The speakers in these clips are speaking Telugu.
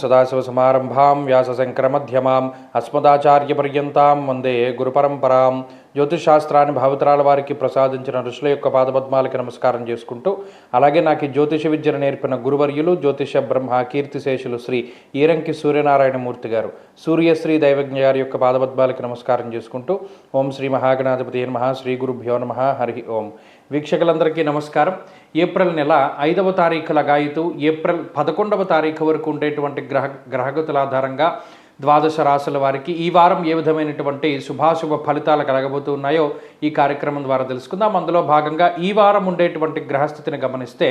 సదాశివసమారంభాం వ్యాసశంకరమధ్యమాం అస్మదాచార్యపర్యంతాం వందే గురుపరంపరాం. జ్యోతిషశాస్త్రాన్ని భావితరాల వారికి ప్రసాదించిన ఋషుల యొక్క పాదపద్మాలకి నమస్కారం చేసుకుంటూ, అలాగే నాకు జ్యోతిష విద్యను నేర్పిన గురువర్యులు జ్యోతిష బ్రహ్మ కీర్తిశేషులు శ్రీ ఈరంకి సూర్యనారాయణమూర్తి గారు, సూర్యశ్రీ దైవజ్ఞ గారి యొక్క పాదపద్మాలకి నమస్కారం చేసుకుంటూ, ఓం శ్రీ మహాగణాధిపతి నమః, శ్రీ గురుభ్యో నమః, హరి ఓం. వీక్షకులందరికీ నమస్కారం. ఏప్రిల్ నెల 5వ తారీఖు లగాయితూ ఏప్రిల్ 11వ తారీఖు వరకు ఉండేటువంటి గ్రహగతుల ఆధారంగా ద్వాదశ రాశుల వారికి ఈ వారం ఏ విధమైనటువంటి శుభాశుభ ఫలితాలు కలగబోతూ ఉన్నాయో ఈ కార్యక్రమం ద్వారా తెలుసుకుందాం. అందులో భాగంగా ఈ వారం ఉండేటువంటి గ్రహస్థితిని గమనిస్తే,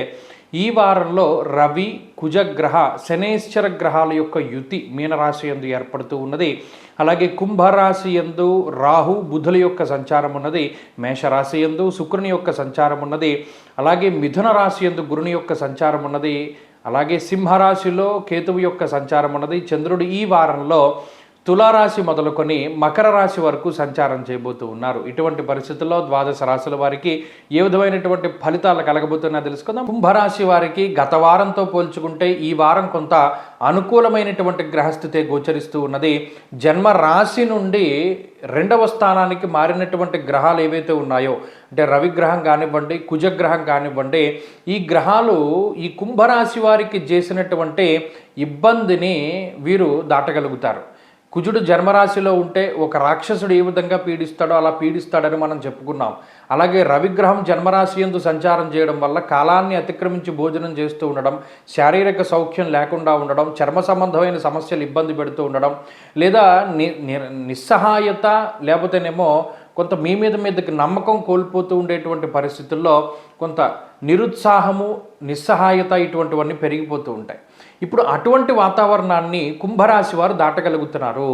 ఈ వారంలో రవి, కుజగ్రహ, శనేశ్వర గ్రహాల యొక్క యుతి మీనరాశి యందు ఏర్పడుతూ ఉన్నది. అలాగే కుంభరాశి యందు రాహు, బుధుల యొక్క సంచారం ఉన్నది. మేషరాశి యందు శుక్రుని యొక్క సంచారం ఉన్నది. అలాగే మిథున రాశి యందు గురుని యొక్క సంచారం ఉన్నది. అలాగే సింహరాశిలో కేతువు యొక్క సంచారం ఉన్నది. చంద్రుడు ఈ వారంలో తులారాశి మొదలుకొని మకర రాశి వరకు సంచారం చేయబోతూ ఉన్నారు. ఇటువంటి పరిస్థితుల్లో ద్వాదశ రాశుల వారికి ఏ విధమైనటువంటి ఫలితాలు కలగబోతున్నా తెలుసుకుందాం. కుంభరాశి వారికి గత వారంతో పోల్చుకుంటే ఈ వారం కొంత అనుకూలమైనటువంటి గ్రహస్థితి గోచరిస్తూ ఉన్నది. జన్మ రాశి నుండి 2వ స్థానానికి మారినటువంటి గ్రహాలు ఏవైతే ఉన్నాయో, అంటే రవిగ్రహం కానివ్వండి, కుజగ్రహం కానివ్వండి, ఈ గ్రహాలు ఈ కుంభరాశి వారికి చేసినటువంటి ఇబ్బందిని వీరు దాటగలుగుతారు. కుజుడు జన్మరాశిలో ఉంటే ఒక రాక్షసుడు ఏ విధంగా పీడిస్తాడో అలా పీడిస్తాడని మనం చెప్పుకున్నాం. అలాగే రవిగ్రహం జన్మరాశి యందు సంచారం చేయడం వల్ల కాలాన్ని అతిక్రమించి భోజనం చేస్తూ ఉండడం, శారీరక సౌఖ్యం లేకుండా ఉండడం, చర్మ సంబంధమైన సమస్యలు ఇబ్బంది పెడుతూ ఉండడం, లేదా నిస్సహాయత, లేకపోతేనేమో కొంత మీ మీదకి నమ్మకం కోల్పోతూ ఉండేటువంటి పరిస్థితుల్లో కొంత నిరుత్సాహము, నిస్సహాయత ఇటువంటివన్నీ పెరిగిపోతూ ఉంటాయి. ఇప్పుడు అటువంటి వాతావరణాన్ని కుంభరాశి వారు దాటగలుగుతున్నారు.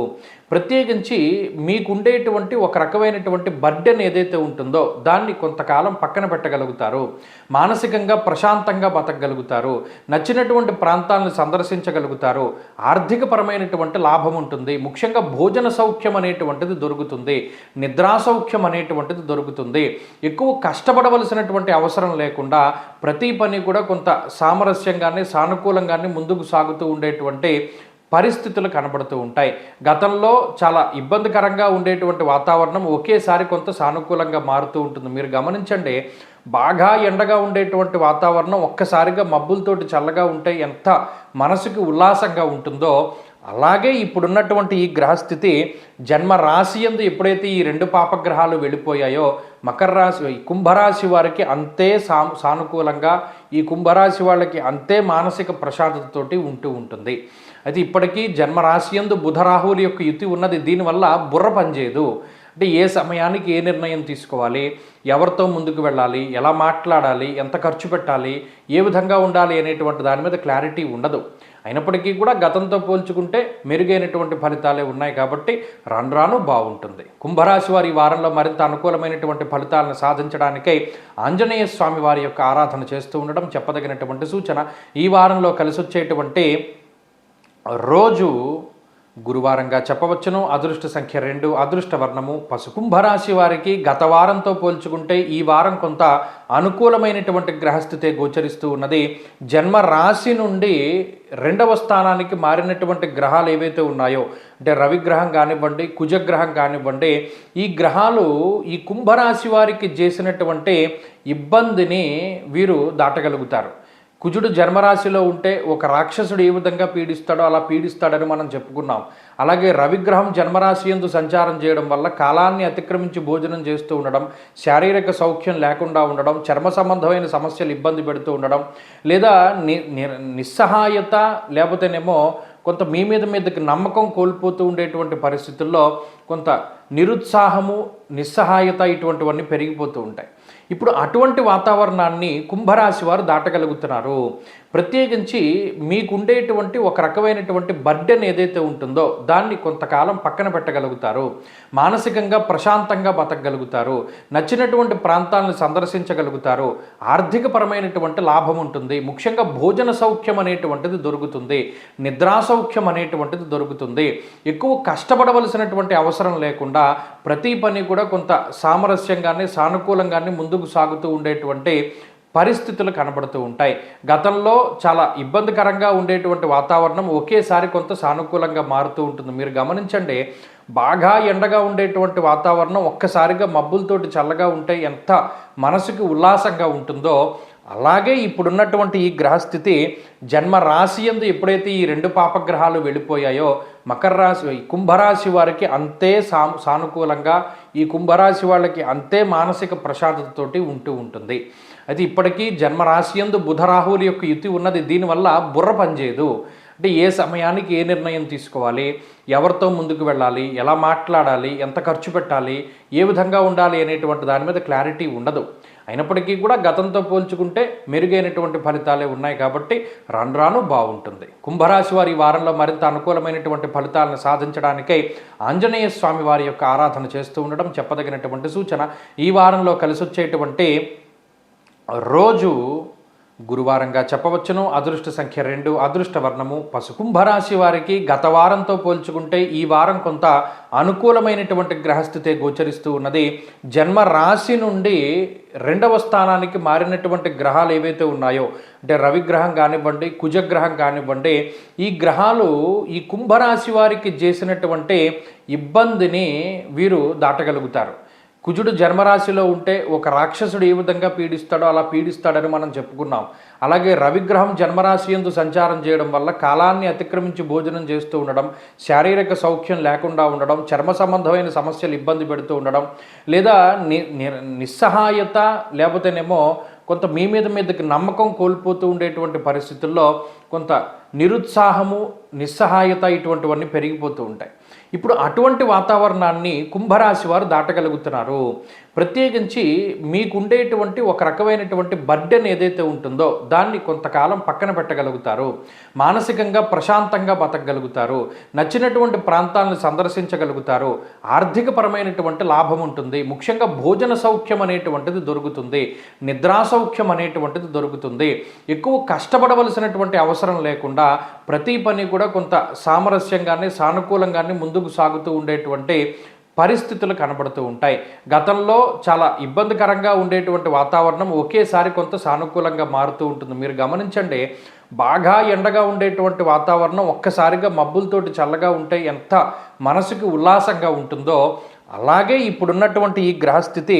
ప్రత్యేకించి మీకుండేటువంటి ఒక రకమైనటువంటి బర్డెన్ ఏదైతే ఉంటుందో దాన్ని కొంతకాలం పక్కన పెట్టగలుగుతారు. మానసికంగా ప్రశాంతంగా బతకగలుగుతారు. నచ్చినటువంటి ప్రాంతాలను సందర్శించగలుగుతారు. ఆర్థికపరమైనటువంటి లాభం ఉంటుంది. ముఖ్యంగా భోజన సౌఖ్యం అనేటువంటిది దొరుకుతుంది. నిద్రా సౌఖ్యం అనేటువంటిది దొరుకుతుంది. ఎక్కువ కష్టపడవలసినటువంటి అవసరం లేకుండా ప్రతి పని కూడా కొంత సామరస్యంగానే, సానుకూలంగానే ముందుకు సాగుతూ ఉండేటువంటి పరిస్థితులు కనబడుతూ ఉంటాయి. గతంలో చాలా ఇబ్బందికరంగా ఉండేటువంటి వాతావరణం ఒకేసారి కొంత సానుకూలంగా మారుతూ ఉంటుంది. మీరు గమనించండి, బాగా ఎండగా ఉండేటువంటి వాతావరణం ఒక్కసారిగా మబ్బులతోటి చల్లగా ఉంటే ఎంత మనసుకి ఉల్లాసంగా ఉంటుందో, అలాగే ఇప్పుడున్నటువంటి ఈ గ్రహస్థితి జన్మ రాశి యందు ఎప్పుడైతే ఈ 2 పాపగ్రహాలు వెళ్ళిపోయాయో, మకర రాశి, కుంభరాశి వారికి అంతే సానుకూలంగా, ఈ కుంభరాశి వాళ్ళకి అంతే మానసిక ప్రశాంతతతోటి ఉంటూ ఉంటుంది. అయితే ఇప్పటికీ జన్మరాశి యందు బుధరాహువుల యొక్క యుతి ఉన్నది. దీనివల్ల బుర్ర పనిచేయదు. అంటే ఏ సమయానికి ఏ నిర్ణయం తీసుకోవాలి, ఎవరితో ముందుకు వెళ్ళాలి, ఎలా మాట్లాడాలి, ఎంత ఖర్చు పెట్టాలి, ఏ విధంగా ఉండాలి అనేటువంటి దాని మీద క్లారిటీ ఉండదు. అయినప్పటికీ కూడా గతంతో పోల్చుకుంటే మెరుగైనటువంటి ఫలితాలే ఉన్నాయి కాబట్టి రాను రాను బాగుంటుంది. కుంభరాశి వారి వారంలో మరింత అనుకూలమైనటువంటి ఫలితాలను సాధించడానికై ఆంజనేయ స్వామి వారి యొక్క ఆరాధన చేస్తూ ఉండడం చెప్పదగినటువంటి సూచన. ఈ వారంలో కలిసి వచ్చేటువంటి రోజు గురువారంగా చెప్పవచ్చును. అదృష్ట సంఖ్య 2, అదృష్ట వర్ణము పసుపు. కుంభరాశి వారికి గత వారంతో పోల్చుకుంటే ఈ వారం కొంత అనుకూలమైనటువంటి గ్రహస్థితి గోచరిస్తూ ఉన్నది. జన్మ రాశి నుండి 2వ స్థానానికి మారినటువంటి గ్రహాలు ఏవైతే ఉన్నాయో, అంటే రవిగ్రహం కానివ్వండి, కుజగ్రహం కానివ్వండి, ఈ గ్రహాలు ఈ కుంభరాశి వారికి చేసినటువంటి ఇబ్బందిని వీరు దాటగలుగుతారు. కుజుడు జన్మరాశిలో ఉంటే ఒక రాక్షసుడు ఏ విధంగా పీడిస్తాడో అలా పీడిస్తాడని మనం చెప్పుకున్నాం. అలాగే రవిగ్రహం జన్మరాశి యందు సంచారం చేయడం వల్ల కాలాన్ని అతిక్రమించి భోజనం చేస్తూ ఉండడం, శారీరక సౌఖ్యం లేకుండా ఉండడం, చర్మ సంబంధమైన సమస్యలు ఇబ్బంది పెడుతూ ఉండడం, లేదా నిస్సహాయత, లేకపోతేనేమో కొంత మీ మీదకి నమ్మకం కోల్పోతూ ఉండేటువంటి పరిస్థితుల్లో కొంత నిరుత్సాహము, నిస్సహాయత ఇటువంటివన్నీ పెరిగిపోతూ ఉంటాయి. ఇప్పుడు అటువంటి వాతావరణాన్ని కుంభరాశి వారు దాటగలుగుతున్నారు. ప్రత్యేకించి మీకుండేటువంటి ఒక రకమైనటువంటి బర్డెన్ ఏదైతే ఉంటుందో దాన్ని కొంతకాలం పక్కన పెట్టగలుగుతారు. మానసికంగా ప్రశాంతంగా బతకగలుగుతారు. నచ్చినటువంటి ప్రాంతాలను సందర్శించగలుగుతారు. ఆర్థికపరమైనటువంటి లాభం ఉంటుంది. ముఖ్యంగా భోజన సౌఖ్యం అనేటువంటిది దొరుకుతుంది. నిద్రా సౌఖ్యం అనేటువంటిది దొరుకుతుంది. ఎక్కువ కష్టపడవలసినటువంటి అవసరం లేకుండా ప్రతి పని కూడా కొంత సామరస్యంగానే, సానుకూలంగానే ముందుకు సాగుతూ ఉండేటువంటి పరిస్థితులు కనబడుతూ ఉంటాయి. గతంలో చాలా ఇబ్బందికరంగా ఉండేటువంటి వాతావరణం ఒకేసారి కొంత సానుకూలంగా మారుతూ ఉంటుంది. మీరు గమనించండి, బాగా ఎండగా ఉండేటువంటి వాతావరణం ఒక్కసారిగా మబ్బులతోటి చల్లగా ఉంటే ఎంత మనసుకి ఉల్లాసంగా ఉంటుందో, అలాగే ఇప్పుడున్నటువంటి ఈ గ్రహస్థితి జన్మ రాశి యందు ఎప్పుడైతే ఈ 2 పాపగ్రహాలు వెళ్ళిపోయాయో మకర రాశి కుంభరాశి వారికి అంతే సానుకూలంగా, ఈ కుంభరాశి వాళ్ళకి అంతే మానసిక ప్రశాంతతతోటి ఉంటూ ఉంటుంది. అయితే ఇప్పటికీ జన్మరాశి యందు బుధ రాహువుల యొక్క యుతి ఉన్నది. దీనివల్ల బుర్ర పనిచేయదు. అంటే ఏ సమయానికి ఏ నిర్ణయం తీసుకోవాలి, ఎవరితో ముందుకు వెళ్ళాలి, ఎలా మాట్లాడాలి, ఎంత ఖర్చు పెట్టాలి, ఏ విధంగా ఉండాలి అనేటువంటి దాని మీద క్లారిటీ ఉండదు. అయినప్పటికీ కూడా గతంతో పోల్చుకుంటే మెరుగైనటువంటి ఫలితాలే ఉన్నాయి కాబట్టి రాను రాను బాగుంటుంది. కుంభరాశి వారి ఈ వారంలో మరింత అనుకూలమైనటువంటి ఫలితాలను సాధించడానికై ఆంజనేయ స్వామి వారి యొక్క ఆరాధన చేస్తూ ఉండడం చెప్పదగినటువంటి సూచన. ఈ వారంలో కలిసొచ్చేటువంటి రోజు గురువారంగా చెప్పవచ్చును. అదృష్ట సంఖ్య 2, అదృష్ట వర్ణము పసుపు. కుంభరాశి వారికి గత వారంతో పోల్చుకుంటే ఈ వారం కొంత అనుకూలమైనటువంటి గ్రహస్థితే గోచరిస్తూ ఉన్నది. జన్మ రాశి నుండి 2వ స్థానానికి మారినటువంటి గ్రహాలు ఏవైతే ఉన్నాయో, అంటే రవిగ్రహం కానివ్వండి, కుజగ్రహం కానివ్వండి, ఈ గ్రహాలు ఈ కుంభరాశి వారికి చేసినటువంటి ఇబ్బందిని వీరు దాటగలుగుతారు. కుజుడు జన్మరాశిలో ఉంటే ఒక రాక్షసుడు ఏ విధంగా పీడిస్తాడో అలా పీడిస్తాడని మనం చెప్పుకున్నాం. అలాగే రవిగ్రహం జన్మరాశి యందు సంచారం చేయడం వల్ల కాలాన్ని అతిక్రమించి భోజనం చేస్తూ ఉండడం, శారీరక సౌఖ్యం లేకుండా ఉండడం, చర్మ సంబంధమైన సమస్యలు ఇబ్బంది పెడుతూ ఉండడం, లేదా నిస్సహాయత లేకపోతేనేమో కొంత మీ మీదకి నమ్మకం కోల్పోతూ ఉండేటువంటి పరిస్థితుల్లో కొంత నిరుత్సాహము, నిస్సహాయత ఇటువంటివన్నీ పెరిగిపోతూ ఉంటాయి. ఇప్పుడు అటువంటి వాతావరణాన్ని కుంభరాశి వారు దాటగలుగుతున్నారు. ప్రత్యేకించి మీకుండేటువంటి ఒక రకమైనటువంటి బర్డెన్ ఏదైతే ఉంటుందో దాన్ని కొంతకాలం పక్కన పెట్టగలుగుతారు. మానసికంగా ప్రశాంతంగా బతకగలుగుతారు. నచ్చినటువంటి ప్రాంతాలను సందర్శించగలుగుతారు. ఆర్థికపరమైనటువంటి లాభం ఉంటుంది. ముఖ్యంగా భోజన సౌఖ్యం అనేటువంటిది దొరుకుతుంది. నిద్రా సౌఖ్యం అనేటువంటిది దొరుకుతుంది. ఎక్కువ కష్టపడవలసినటువంటి అవసరం లేకుండా ప్రతి పని కూడా కొంత సామరస్యంగానే, సానుకూలంగానే ముందుకు సాగుతూ ఉండేటువంటి పరిస్థితులు కనబడుతూ ఉంటాయి. గతంలో చాలా ఇబ్బందికరంగా ఉండేటువంటి వాతావరణం ఒకేసారి కొంత సానుకూలంగా మారుతూ ఉంటుంది. మీరు గమనించండి, బాగా ఎండగా ఉండేటువంటి వాతావరణం ఒక్కసారిగా మబ్బులతోటి చల్లగా ఉంటే ఎంత మనసుకి ఉల్లాసంగా ఉంటుందో, అలాగే ఇప్పుడున్నటువంటి ఈ గ్రహస్థితి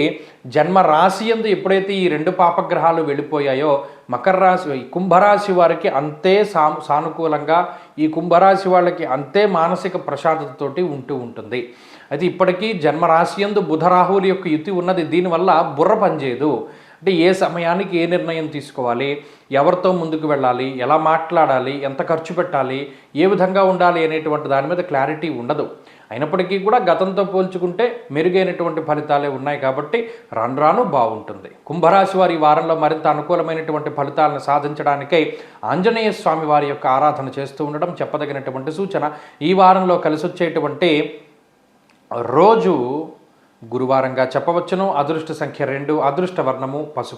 జన్మ రాశి యందు ఎప్పుడైతే ఈ 2 పాపగ్రహాలు వెళ్ళిపోయాయో మకర రాశి కుంభరాశి వారికి అంతే సానుకూలంగా, ఈ కుంభరాశి వాళ్ళకి అంతే మానసిక ప్రశాంతతతోటి ఉంటూ ఉంటుంది. అయితే ఇప్పటికీ జన్మరాశి యందు బుధ రాహువుల యొక్క యుతి ఉన్నది. దీనివల్ల బుర్ర పనిచేయదు. అంటే ఏ సమయానికి ఏ నిర్ణయం తీసుకోవాలి, ఎవరితో ముందుకు వెళ్ళాలి, ఎలా మాట్లాడాలి, ఎంత ఖర్చు పెట్టాలి, ఏ విధంగా ఉండాలి అనేటువంటి దాని మీద క్లారిటీ ఉండదు. అయినప్పటికీ కూడా గతంతో పోల్చుకుంటే మెరుగైనటువంటి ఫలితాలే ఉన్నాయి కాబట్టి రాను రాను బాగుంటుంది. కుంభరాశి వారి ఈ వారంలో మరింత అనుకూలమైనటువంటి ఫలితాలను సాధించడానికై ఆంజనేయ స్వామి వారి యొక్క ఆరాధన చేస్తూ ఉండడం చెప్పదగినటువంటి సూచన. ఈ వారంలో కలిసొచ్చేటువంటి రోజు గురువారంగా చెప్పవచ్చును. అదృష్ట సంఖ్య 2, అదృష్ట వర్ణము పసుపు.